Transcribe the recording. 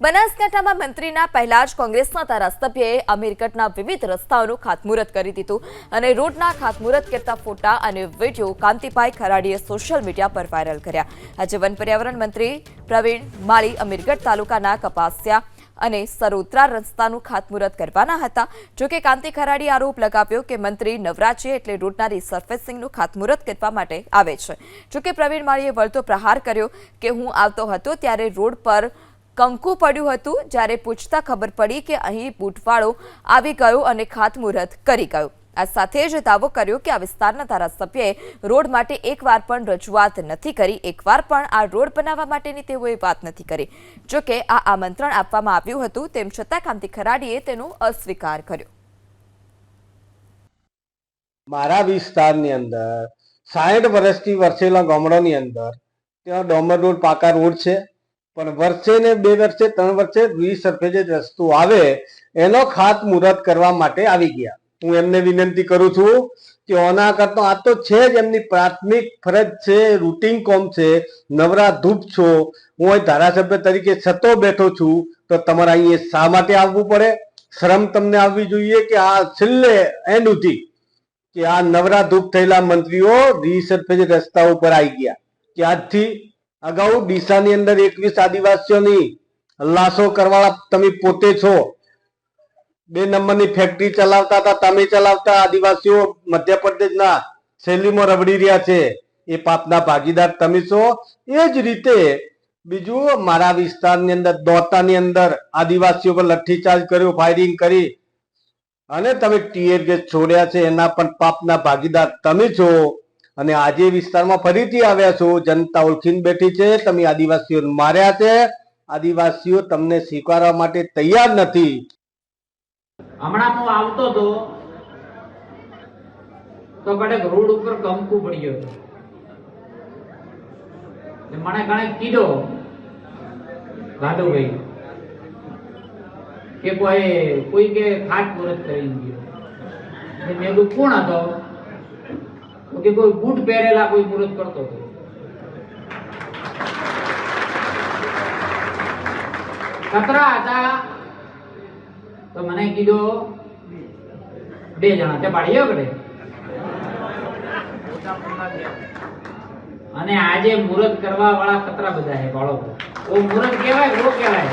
બનાસકાંઠામાં મંત્રીના પહેલા જ કોંગ્રેસના ધારાસભ્યએ અમીરગઢના વિવિધ રસ્તાઓનું ખાતમુહૂર્ત કરી દીધું અને રોડના ખાતમુહૂર્ત કરતા ફોટા અને વિડીયો કાંતિભાઈ ખરાડીએ સોશિયલ મીડિયા પર વાયરલ કર્યા। આજે વન પર્યાવરણ મંત્રી પ્રવીણ માળી અમીરગઢ તાલુકાના કપાસિયા અને સરોત્રા રસ્તાનું ખાતમુહૂર્ત કરવાના હતા। જો કે કાંતિ ખરાડીએ આરોપ લગાવ્યો કે મંત્રી નવરાત્રી એટલે રોડના રિસર્ફેસિંગનું ખાતમુહૂર્ત કરવા માટે આવે છે। જો કે પ્રવીણ માળીએ વળતો પ્રહાર કર્યો કે હું આવતો હતો ત્યારે રોડ પર કંકુ પડ્યું હતું, જ્યારે પૂછતા ખબર પડી કે અહીં બૂટવાળો આવી ગયો અને ખાતમુહૂર્ત કરી ગયો। આ સાથે જ દાવો કર્યો કે આ વિસ્તારના ધારાસભ્યએ રોડ માટે એકવાર પણ રજૂઆત નથી કરી, એકવાર પણ આ રોડ બનાવવા માટેની તેઓએ વાત નથી કરી। જો કે આ આમંત્રણ આપવામાં આવ્યું હતું, તેમ છતાં કાંતિ ખરાડીએ તેનો અસ્વીકાર કર્યો। મારા વિસ્તારની અંદર 60 વર્ષથી વરસેલા ગામડાની અંદર ત્યાં ડોમર રોડ પાકા રોડ છે, પણ વર્ષે ને 2 વર્ષે 3 વર્ષે રીસર્ફેસ રસ્તો આવે એનો ખાતમુહૂર્ત કરવા માટે આવી ગયા। હું એમને વિનંતી કરું છું કે ઓના કરતા આ તો છે જ એમની પ્રાથમિક ફરજ છે, રૂટીન કોમ છે। નવરા ધૂપ છો, હું અહીં ધારાસભ્ય તરીકે છતો બેઠો છું, તો તમારે અહીં શા માટે આવવું પડે? શરમ તમને આવવી જોઈએ કે આ છેલ્લે એન્ડ સુધી કે આ નવરા ધૂપ થયેલા મંત્રીઓ રીસર્ફેસ રસ્તા ઉપર આવી ગયા કે આજથી અગાઉ ડીસાની અંદર 21 આદિવાસીઓની લાશો કરવાળા તમે પોતે છો। 2 નંબરની ફેક્ટરી ચલાવતા હતા, તમે ચલાવતા। આદિવાસીઓ મધ્યપ્રદેશના શૈલીમાં રબડી રહ્યા છે, એ પાપના ભાગીદાર તમે છો। એ જ રીતે બીજું મારા વિસ્તારની અંદર દોતાની અંદર આદિવાસીઓ પર લાઠીચાર્જ કર્યો, ફાયરિંગ કરી અને તમે ટીયર ગેસ છોડ્યા છે, એના પણ પાપના ભાગીદાર તમે છો। અને આજે વિસ્તારમાં ફરીથી આવ્યા છો, જનતા ઓળખીને બેઠી છે, તમે આદિવાસીઓ માર્યા છે, આદિવાસીઓ તમને સ્વીકારવા માટે તૈયાર નથી। હમણાં હું આવતો હતો તો કડક રોડ ઉપર કંકુ પડ્યો હતો, મને કણે કીધો ગાડુભાઈ કે કોઈ કે ખાતમુહૂર્ત કરી ગયો। મેં કીધું કોણ હતો? કે કોઈ બૂટ પહેરેલા કોઈ મુહૂર્ત કરતો હતો। કતરા હતા તો મને કીધો 2 જણા તે પાડ્યો કરે। અને આજે મુહૂર્ત કરવા વાળા કતરા બધા છે બાળકો। ઓ મુહૂર્ત કહેવાય, ઓ કહેવાય।